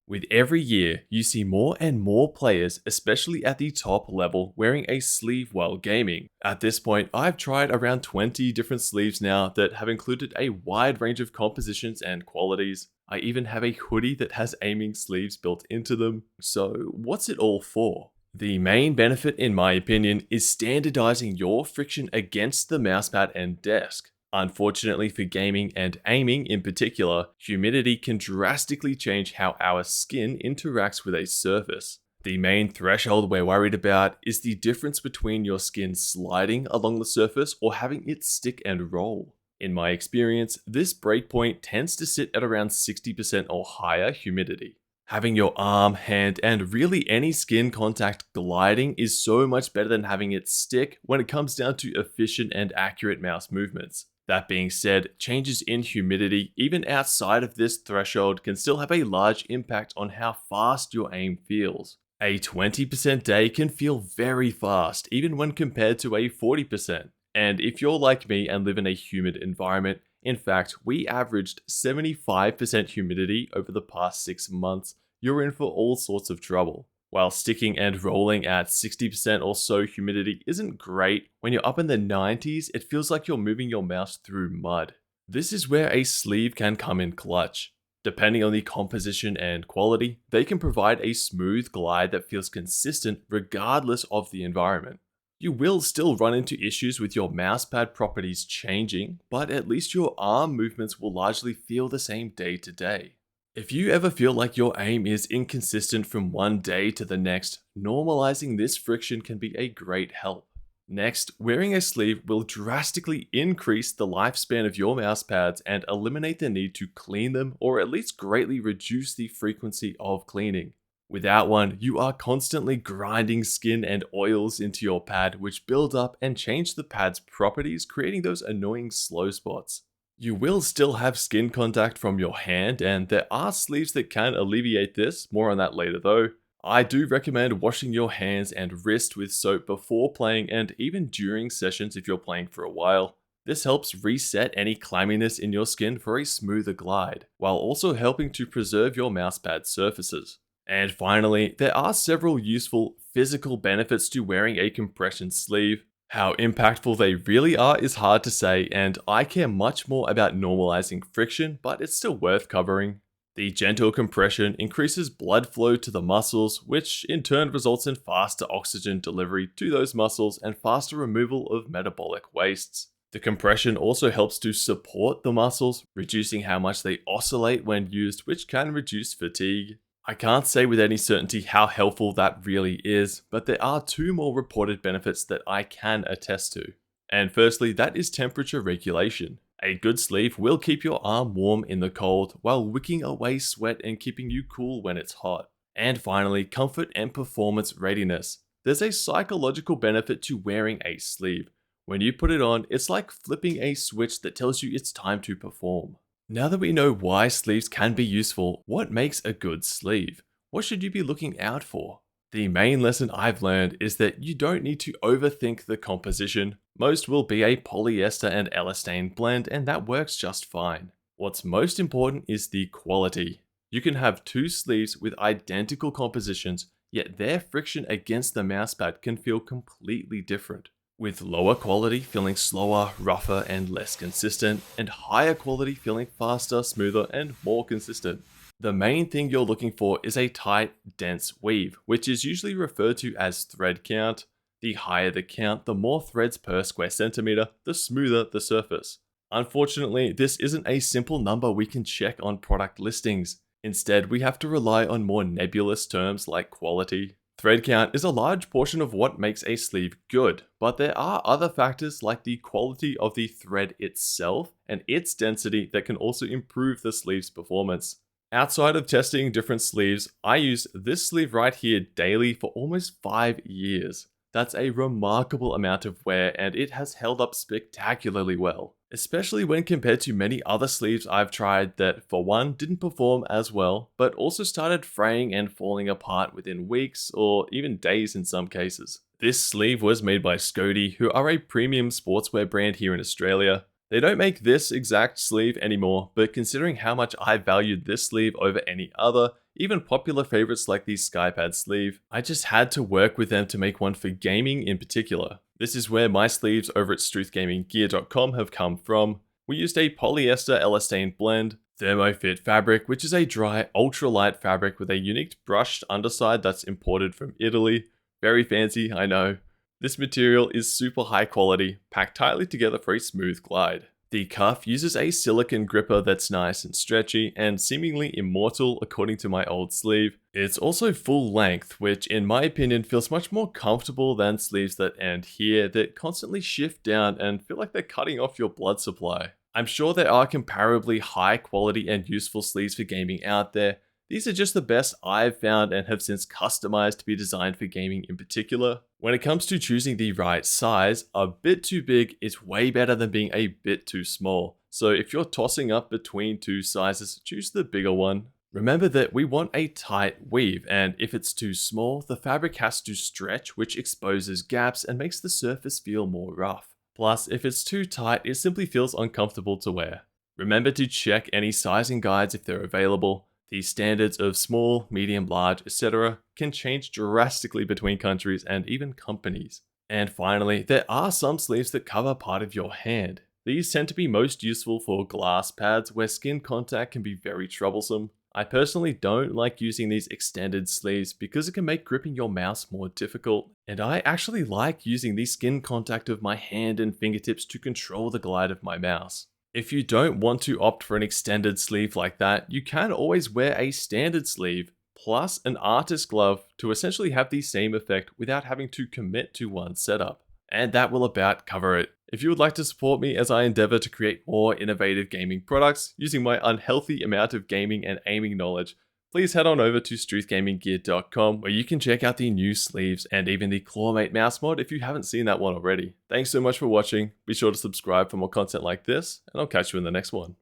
With every year, you see more and more players, especially at the top level, wearing a sleeve while gaming. At this point, I've tried around 20 different sleeves now that have included a wide range of compositions and qualities. I even have a hoodie that has aiming sleeves built into them. So, what's it all for? The main benefit, in my opinion, is standardizing your friction against the mousepad and desk. Unfortunately for gaming and aiming in particular, humidity can drastically change how our skin interacts with a surface. The main threshold we're worried about is the difference between your skin sliding along the surface or having it stick and roll. In my experience, this breakpoint tends to sit at around 60% or higher humidity. Having your arm, hand, and really any skin contact gliding is so much better than having it stick when it comes down to efficient and accurate mouse movements. That being said, changes in humidity, even outside of this threshold, can still have a large impact on how fast your aim feels. A 20% day can feel very fast, even when compared to a 40%. And if you're like me and live in a humid environment, in fact, we averaged 75% humidity over the past 6 months, you're in for all sorts of trouble. While sticking and rolling at 60% or so humidity isn't great, when you're up in the 90s, it feels like you're moving your mouse through mud. This is where a sleeve can come in clutch. Depending on the composition and quality, they can provide a smooth glide that feels consistent regardless of the environment. You will still run into issues with your mousepad properties changing, but at least your arm movements will largely feel the same day to day. If you ever feel like your aim is inconsistent from one day to the next, normalizing this friction can be a great help. Next, wearing a sleeve will drastically increase the lifespan of your mouse pads and eliminate the need to clean them or at least greatly reduce the frequency of cleaning. Without one, you are constantly grinding skin and oils into your pad, which build up and change the pad's properties, creating those annoying slow spots. You will still have skin contact from your hand, and there are sleeves that can alleviate this, more on that later though. I do recommend washing your hands and wrist with soap before playing and even during sessions if you're playing for a while. This helps reset any clamminess in your skin for a smoother glide, while also helping to preserve your mousepad surfaces. And finally, there are several useful physical benefits to wearing a compression sleeve. How impactful they really are is hard to say, and I care much more about normalizing friction, but it's still worth covering. The gentle compression increases blood flow to the muscles, which in turn results in faster oxygen delivery to those muscles and faster removal of metabolic wastes. The compression also helps to support the muscles, reducing how much they oscillate when used, which can reduce fatigue. I can't say with any certainty how helpful that really is, but there are two more reported benefits that I can attest to. And firstly, that is temperature regulation. A good sleeve will keep your arm warm in the cold while wicking away sweat and keeping you cool when it's hot. And finally, comfort and performance readiness. There's a psychological benefit to wearing a sleeve. When you put it on, it's like flipping a switch that tells you it's time to perform. Now that we know why sleeves can be useful, what makes a good sleeve? What should you be looking out for? The main lesson I've learned is that you don't need to overthink the composition. Most will be a polyester and elastane blend, and that works just fine. What's most important is the quality. You can have two sleeves with identical compositions, yet their friction against the mousepad can feel completely different, with lower quality feeling slower, rougher, and less consistent, and higher quality feeling faster, smoother, and more consistent. The main thing you're looking for is a tight, dense weave, which is usually referred to as thread count. The higher the count, the more threads per square centimeter, the smoother the surface. Unfortunately, this isn't a simple number we can check on product listings. Instead, we have to rely on more nebulous terms like quality. Thread count is a large portion of what makes a sleeve good, but there are other factors like the quality of the thread itself and its density that can also improve the sleeve's performance. Outside of testing different sleeves, I use this sleeve right here daily for almost 5 years. That's a remarkable amount of wear, and it has held up spectacularly well, especially when compared to many other sleeves I've tried that, for one, didn't perform as well, but also started fraying and falling apart within weeks or even days in some cases. This sleeve was made by Scody, who are a premium sportswear brand here in Australia. They don't make this exact sleeve anymore, but considering how much I valued this sleeve over any other, even popular favorites like the Skypad sleeve, I just had to work with them to make one for gaming in particular. This is where my sleeves over at StruthGamingGear.com have come from. We used a polyester elastane blend, Thermofit fabric, which is a dry, ultralight fabric with a unique brushed underside that's imported from Italy. Very fancy, I know. This material is super high quality, packed tightly together for a smooth glide. The cuff uses a silicone gripper that's nice and stretchy and seemingly immortal according to my old sleeve. It's also full length, which in my opinion feels much more comfortable than sleeves that end here that constantly shift down and feel like they're cutting off your blood supply. I'm sure there are comparably high quality and useful sleeves for gaming out there. These are just the best I've found and have since customized to be designed for gaming in particular. When it comes to choosing the right size, a bit too big is way better than being a bit too small. So if you're tossing up between two sizes, choose the bigger one. Remember that we want a tight weave, and if it's too small, the fabric has to stretch, which exposes gaps and makes the surface feel more rough. Plus, if it's too tight, it simply feels uncomfortable to wear. Remember to check any sizing guides if they're available. The standards of small, medium, large, etc. can change drastically between countries and even companies. And finally, there are some sleeves that cover part of your hand. These tend to be most useful for glass pads where skin contact can be very troublesome. I personally don't like using these extended sleeves because it can make gripping your mouse more difficult, and I actually like using the skin contact of my hand and fingertips to control the glide of my mouse. If you don't want to opt for an extended sleeve like that, you can always wear a standard sleeve plus an artist glove to essentially have the same effect without having to commit to one setup. And that will about cover it. If you would like to support me as I endeavor to create more innovative gaming products using my unhealthy amount of gaming and aiming knowledge, please head on over to StruthGamingGear.com where you can check out the new sleeves and even the Clawmate mouse mod if you haven't seen that one already. Thanks so much for watching, be sure to subscribe for more content like this, and I'll catch you in the next one.